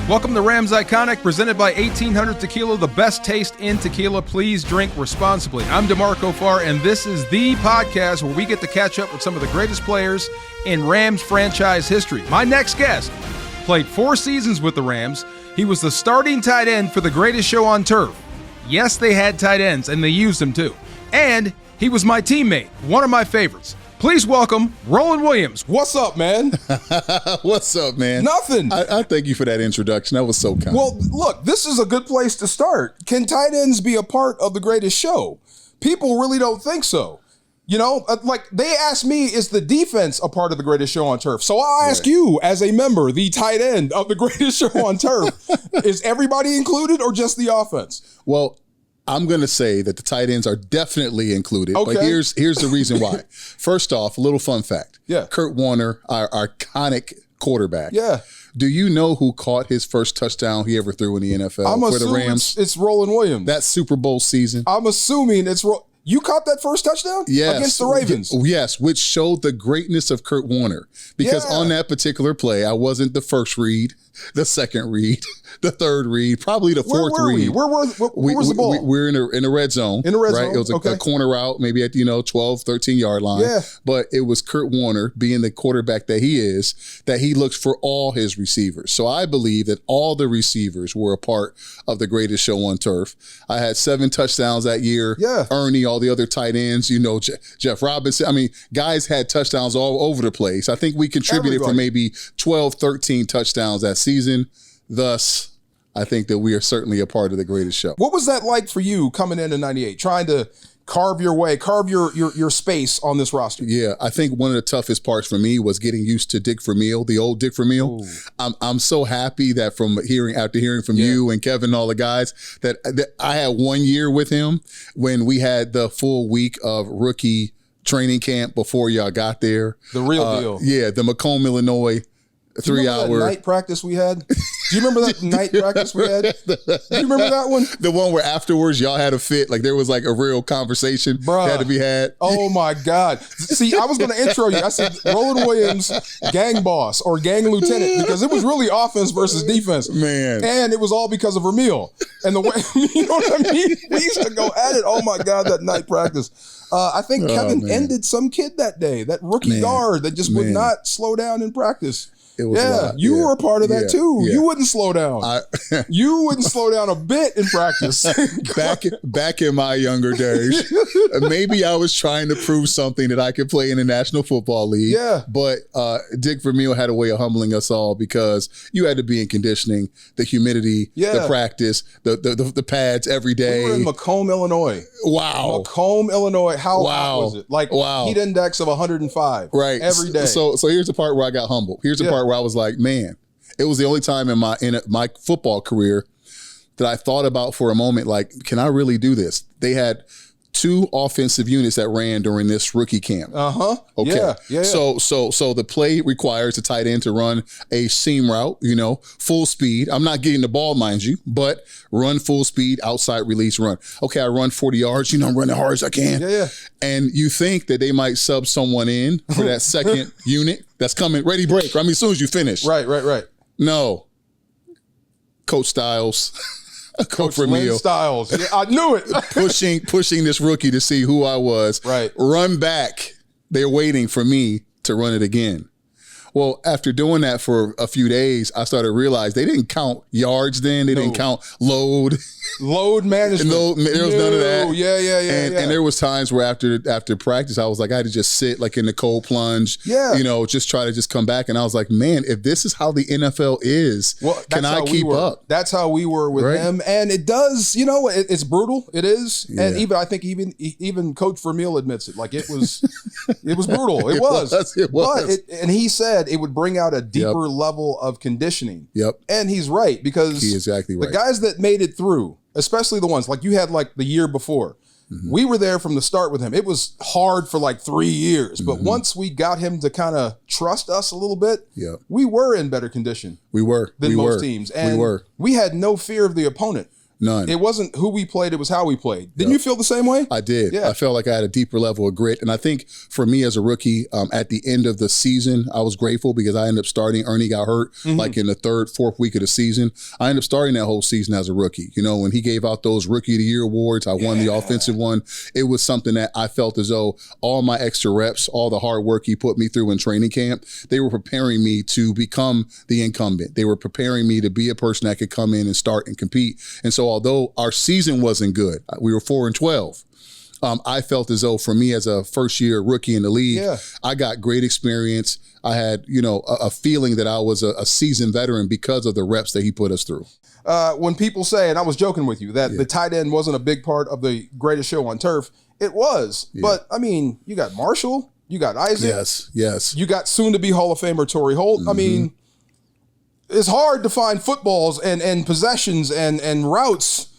Welcome to Rams Iconic, presented by 1800 Tequila, the best taste in tequila. Please drink responsibly. I'm DeMarco Farr, and this is the podcast where we get to catch up with some of the greatest players in Rams franchise history. My next guest played 4 seasons with the Rams. He was the starting tight end for the greatest show on turf. Yes, they had tight ends, and they used them too. And he was my teammate, one of my favorites. Please welcome Roland Williams. What's up, man? What's up, man? Nothing. I thank you for that introduction. That was so kind. Well, look, this is a good place to start. Can tight ends be a part of the greatest show? People really don't think so. You know, like they asked me, is the defense a part of the greatest show on turf? So I'll ask you, as a member, the tight end of the greatest show on turf, is everybody included or just the offense? Well, I'm going to say that the tight ends are definitely included. Okay. But here's the reason why. First off, a little fun fact. Yeah. Kurt Warner, our iconic quarterback. Yeah. Do you know who caught his first touchdown he ever threw in the NFL for the Rams? It's Roland Williams. That Super Bowl season. I'm assuming it's you caught that first touchdown? Yes. Against the Ravens? Yes, which showed the greatness of Kurt Warner. Because on that particular play, I wasn't the first read, the second read, the third read, probably the fourth read. Where was the ball? We're in a red zone. In a red zone. It was a corner route, maybe at 12, 13-yard line. Yeah. But it was Kurt Warner, being the quarterback that he is, that he looks for all his receivers. So I believe that all the receivers were a part of the greatest show on turf. I had 7 touchdowns that year. Yeah. Ernie, all the other tight ends, Jeff Robinson. I mean, guys had touchdowns all over the place. I think we contributed for maybe 12, 13 touchdowns that season. Thus, I think that we are certainly a part of the greatest show. What was that like for you coming in 98, trying to carve your space on this roster? Yeah, I think one of the toughest parts for me was getting used to Dick Vermeil, the old Dick Vermeil. I'm so happy that after hearing from you and Kevin and all the guys that I had 1 year with him when we had the full week of rookie training camp before y'all got there. The real deal. Yeah, the Macomb, Illinois 3-hour night practice we had. Do you remember that night practice we had? Do you remember that one? The one where afterwards y'all had a fit, like there was like a real conversation that had to be had. Oh my God. See, I was going to intro you. I said Roland Williams, gang boss or gang lieutenant, because it was really offense versus defense. Man. And it was all because of Vermeil. And the way, you know what I mean? We used to go at it. Oh my God, that night practice. I think Kevin ended some kid that day, that rookie guard that just would not slow down in practice. It was you were a part of that too. Yeah. You wouldn't slow down. You wouldn't slow down a bit in practice. back in my younger days, maybe I was trying to prove something that I could play in the National Football League. Yeah. But Dick Vermeil had a way of humbling us all because you had to be in conditioning, the humidity, the practice, the pads every day. We were in Macomb, Illinois. Wow. Macomb, Illinois. How hot was it? Like heat index of 105. Right. Every day. So here's the part where I got humbled. Here's the part where I was like, man, it was the only time in my football career that I thought about for a moment, like, can I really do this? They had 2 offensive units that ran during this rookie camp. Okay. Yeah. So the play requires the tight end to run a seam route, full speed. I'm not getting the ball, mind you, but run full speed, outside release run. Okay, I run 40 yards, I'm running as hard as I can. Yeah. And you think that they might sub someone in for that second unit that's coming, ready, break. I mean, as soon as you finish. Right. No. Coach Styles. Coach Vermeil. Styles. Yeah, I knew it. pushing this rookie to see who I was. Right. Run back. They're waiting for me to run it again. Well, after doing that for a few days, I started to realize they didn't count yards then. They didn't count load. Load management. There was none of that. Yeah. And there was times where after practice, I was like, I had to just sit like in the cold plunge. Yeah. Just try to just come back. And I was like, man, if this is how the NFL is, can I keep up? That's how we were with them. And it does, it's brutal. It is. Yeah. And I think even Coach Vermeil admits it. Like it was brutal. It was. But and he said it would bring out a deeper level of conditioning. Yep. And he's right, because he is exactly right. The guys that made it through, especially the ones like you had like the year before, we were there from the start with him. It was hard for like 3 years, but once we got him to kind of trust us a little bit, we were in better condition. We were than most teams. And we had no fear of the opponent. None. It wasn't who we played, it was how we played. Didn't you feel the same way? I did. Yeah. I felt like I had a deeper level of grit. And I think for me as a rookie, at the end of the season, I was grateful because I ended up starting. Ernie got hurt like in the third, fourth week of the season. I ended up starting that whole season as a rookie. You know, when he gave out those Rookie of the Year awards, I won the offensive one. It was something that I felt as though all my extra reps, all the hard work he put me through in training camp, they were preparing me to become the incumbent. They were preparing me to be a person that could come in and start and compete. And so although our season wasn't good, we were 4-12. I felt as though for me as a first year rookie in the league, I got great experience. I had, you know, a feeling that I was a seasoned veteran because of the reps that he put us through. When people say, and I was joking with you, that the tight end wasn't a big part of the greatest show on turf, it was. But, I mean, you got Marshall, you got Isaac. Yes. You got soon-to-be Hall of Famer Torrey Holt. I mean, it's hard to find footballs and possessions and routes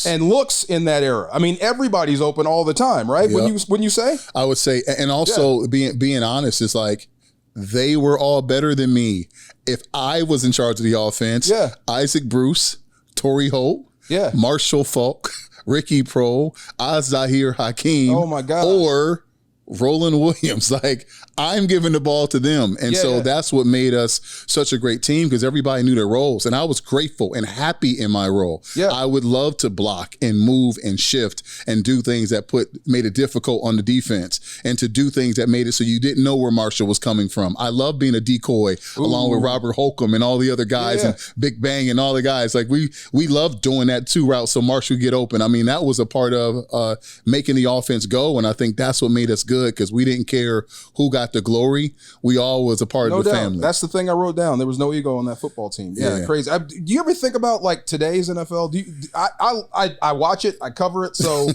and looks in that era. I mean, everybody's open all the time, right? When you say? I would say, and also being honest, is like they were all better than me. If I was in charge of the offense, Isaac Bruce, Torrey Holt, Marshall Falk, Ricky Prohl, Zahir Hakeem, oh my God, or Roland Williams. Like, I'm giving the ball to them. And so that's what made us such a great team, because everybody knew their roles. And I was grateful and happy in my role. I would love to block and move and shift and do things that made it difficult on the defense, and to do things that made it so you didn't know where Marshall was coming from. I love being a decoy along with Robert Holcomb and all the other guys and Big Bang and all the guys. Like, we loved doing that 2 route so Marshall would get open. I mean, that was a part of making the offense go. And I think that's what made us good, because we didn't care who got the glory. We all was a part of the family. That's the thing I wrote down. There was no ego on that football team. Crazy. Do you ever think about like today's NFL? I watch it, I cover it. So,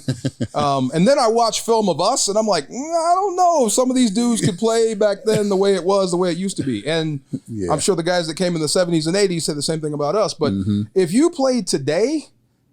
and then I watch film of us, and I'm like, I don't know if some of these dudes could play back then the way it used to be. And I'm sure the guys that came in the 70s and 80s said the same thing about us. But if you played today,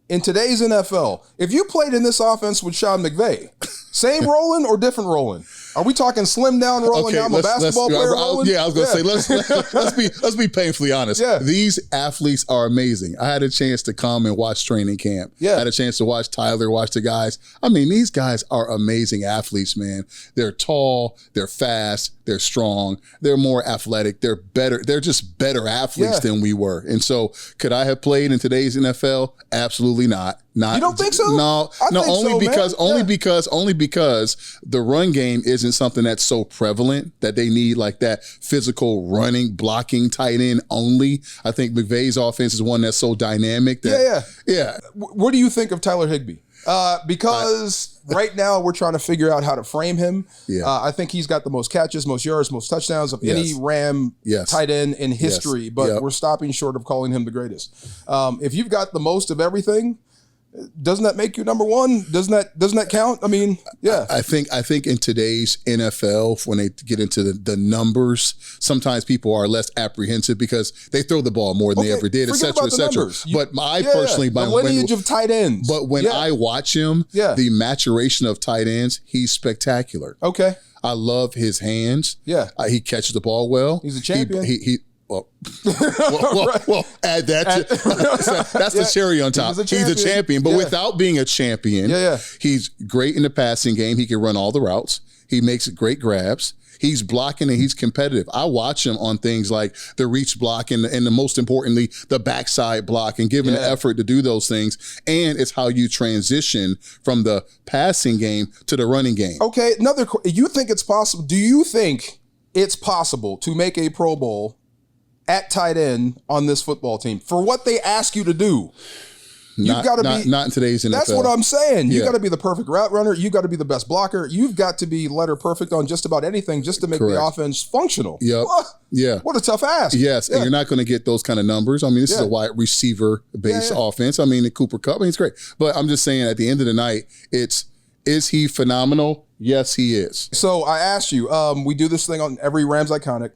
in today's NFL, if you played in this offense with Sean McVay, same Roland or different Roland? Are we talking slim down Roland? Now I'm a basketball player Roland? I was going to say, let's be painfully honest. These athletes are amazing. I had a chance to come and watch training camp. I had a chance to watch Tyler, watch the guys. I mean, these guys are amazing athletes, man. They're tall, they're fast, they're strong, they're more athletic, they're better. They're just better athletes than we were. And so, could I have played in today's NFL? Absolutely not. You don't think so? No, only because the run game isn't something that's so prevalent that they need like that physical running, blocking tight end only. I think McVay's offense is one that's so dynamic that What do you think of Tyler Higbee? Because right now we're trying to figure out how to frame him. I think he's got the most catches, most yards, most touchdowns of any Ram tight end in history, but we're stopping short of calling him the greatest. If you've got the most of everything, doesn't that make you number one? Doesn't that count? I mean, I think in today's NFL, when they get into the numbers, sometimes people are less apprehensive because they throw the ball more than they ever did, et cetera, et cetera. But I personally, the lineage of tight ends. But when I watch him, the maturation of tight ends, he's spectacular. Okay. I love his hands. He catches the ball well. He's a champion. Well, add that. That's the cherry on top. He's a champion, but without being a champion, he's great in the passing game. He can run all the routes. He makes great grabs. He's blocking and he's competitive. I watch him on things like the reach block and the most importantly, the backside block, and giving the effort to do those things. And it's how you transition from the passing game to the running game. Okay, you think it's possible? Do you think it's possible to make a Pro Bowl at tight end on this football team for what they ask you to do? You've got to be not in today's NFL. That's what I'm saying. You got to be the perfect route runner. You got to be the best blocker. You've got to be letter perfect on just about anything just to make the offense functional. What a tough ask. Yes, and you're not going to get those kind of numbers. I mean, this is a wide receiver based offense. I mean, the Cooper Kupp, I mean, it's great. But I'm just saying, at the end of the night, is he phenomenal? Yes, he is. So I asked you, we do this thing on every Rams Iconic.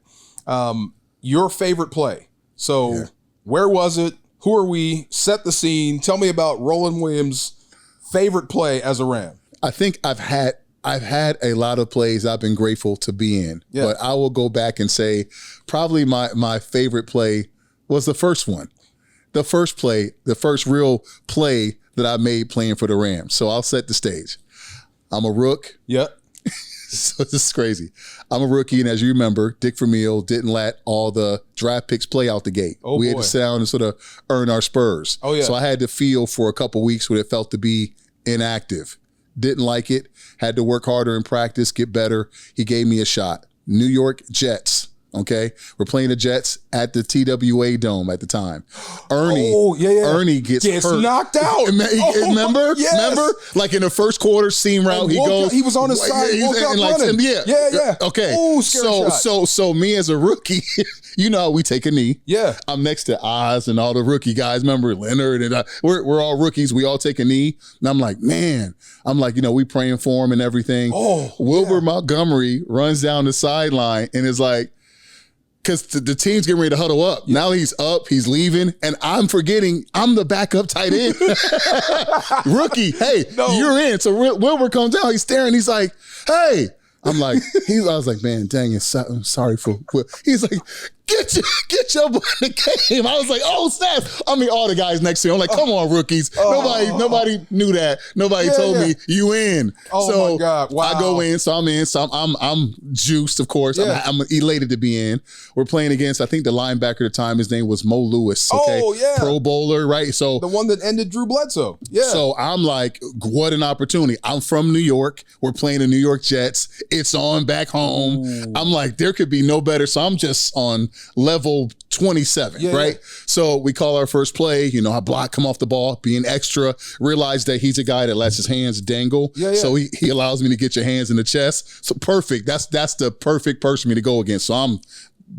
Your favorite play. So where was it? Who are we? Set the scene. Tell me about Roland Williams' favorite play as a Ram. I think I've had a lot of plays I've been grateful to be in, but I will go back and say probably my favorite play was the first one. the first real play that I made playing for the Rams. So I'll set the stage. I'm a rook. Yep. So this is crazy. I'm a rookie, and as you remember, Dick Vermeil didn't let all the draft picks play out the gate. We had to sit down and sort of earn our spurs. Oh, yeah. So I had to feel for a couple weeks what it felt to be inactive. Didn't like it. Had to work harder in practice, get better. He gave me a shot. New York Jets. Okay, we're playing the Jets at the TWA Dome at the time. Ernie gets hurt. Knocked out. Remember? Yes. Remember? Like in the first quarter, seam route, he goes. He was on his side, woke up running. Yeah. Okay. Ooh, scary shot. So me as a rookie, you know, we take a knee. Yeah. I'm next to Oz and all the rookie guys. Remember Leonard and we're all rookies. We all take a knee. And I'm like, man. You know, we praying for him and everything. Wilbur Montgomery runs down the sideline and is like, because the team's getting ready to huddle up. Yeah. Now he's up, he's leaving, and I'm forgetting I'm the backup tight end. Rookie, hey, you're in. So Wilbur comes down, he's staring, he's like, hey. I was like, man, dang it, I'm sorry for Will. He's like, get your butt in the game. I was like, oh, snap. I mean, all the guys next to him, I'm like, come on, rookies. Nobody knew that. Nobody told me you in. Oh, my God. Wow. I go in, so I'm in. So I'm juiced, of course. Yeah. I'm elated to be in. We're playing against, I think the linebacker at the time, his name was Mo Lewis. Okay? Oh, yeah. Pro bowler, right? So the one that ended Drew Bledsoe. Yeah. So I'm like, what an opportunity. I'm from New York. We're playing the New York Jets. It's on back home. Ooh. I'm like, there could be no better. So I'm just on level 27, right? Yeah. So we call our first play. You know, I block, come off the ball, being extra, realize that he's a guy that lets his hands dangle. Yeah. So he allows me to get your hands in the chest. So perfect. That's the perfect person for me to go against. So I'm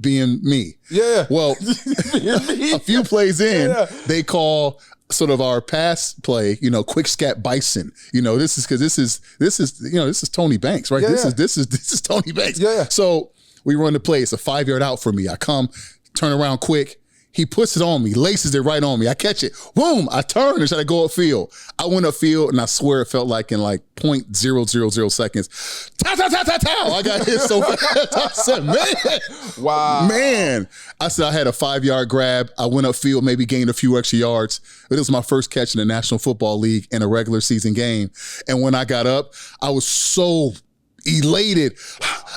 being me. Yeah. Well, a few plays in, they call sort of our pass play, you know, quick scat bison. You know, this is because this is Tony Banks, right? This is Tony Banks. Yeah. So we run the play. It's a 5-yard out for me. I come, turn around quick. He puts it on me, laces it right on me. I catch it. Boom! I turn and try to go upfield. I went upfield, and I swear it felt like in like 0.000 seconds. I got hit so fast. I said, man. Wow. Man. I said I had a 5-yard grab. I went upfield, maybe gained a few extra yards. But it was my first catch in the National Football League in a regular season game. And when I got up, I was so elated.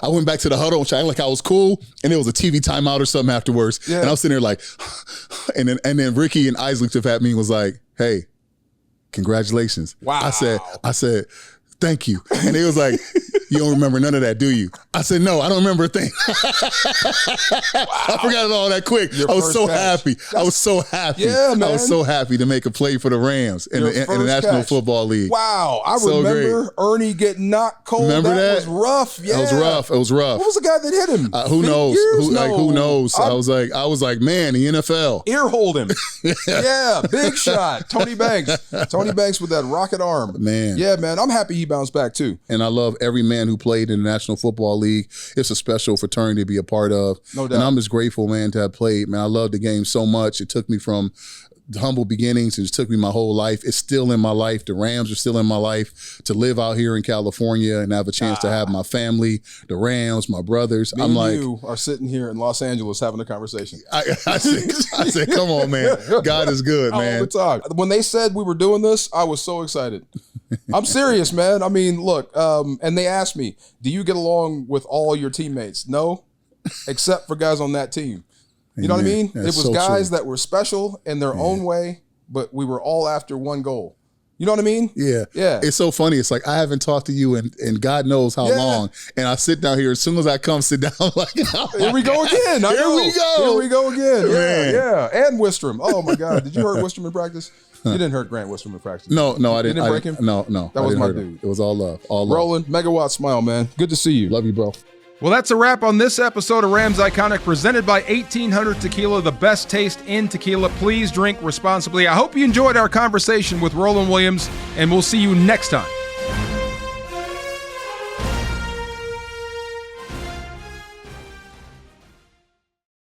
I went back to the huddle and tried like I was cool, and it was a TV timeout or something afterwards. Yeah. And I was sitting there like, and then Ricky and Isaac looked up at me and was like, "Hey, congratulations." Wow. I said, "Thank you." And he was like, "You don't remember none of that, do you?" I said, "No, I don't remember a thing." I forgot it all that quick. I was so happy. I was so happy. Yeah, man. I was so happy to make a play for the Rams in the National Football League. Wow. I remember Ernie getting knocked cold. Remember that? Was rough. Yeah. It was rough. What was the guy that hit him? Who knows? Who knows? I was like, man, the NFL. Ear hold him. Yeah, big shot. Tony Banks. Tony Banks with that rocket arm. Man. Yeah, man. I'm happy he bounced back too. And I love every man who played in the National Football League. It's a special fraternity to be a part of. No doubt. And I'm just grateful, man, to have played. Man, I love the game so much. It took me from humble beginnings. It took me my whole life. It's still in my life. The Rams are still in my life. To live out here in California and have a chance to have my family, the Rams, my brothers. Me and you are sitting here in Los Angeles having a conversation. I said, come on, man. God is good, man. All the time. When they said we were doing this, I was so excited. I'm serious, man. I mean, look, and they asked me, do you get along with all your teammates? No, except for guys on that team. You know what I mean? It was guys that were special in their own way, but we were all after one goal. You know what I mean? Yeah. Yeah. It's so funny. It's like I haven't talked to you in God knows how long. And I sit down here. As soon as I come sit down, I'm like, here we go again. Here we go again. Yeah. And Wistrom. Oh, my God. Did you hurt Wistrom in practice? You didn't hurt Grant Wistrom in practice. No, I didn't. You didn't break him? No. That was my dude. It was all love. All love. Roland, megawatt smile, man. Good to see you. Love you, bro. Well, that's a wrap on this episode of Rams Iconic, presented by 1800 Tequila, the best taste in tequila. Please drink responsibly. I hope you enjoyed our conversation with Roland Williams, and we'll see you next time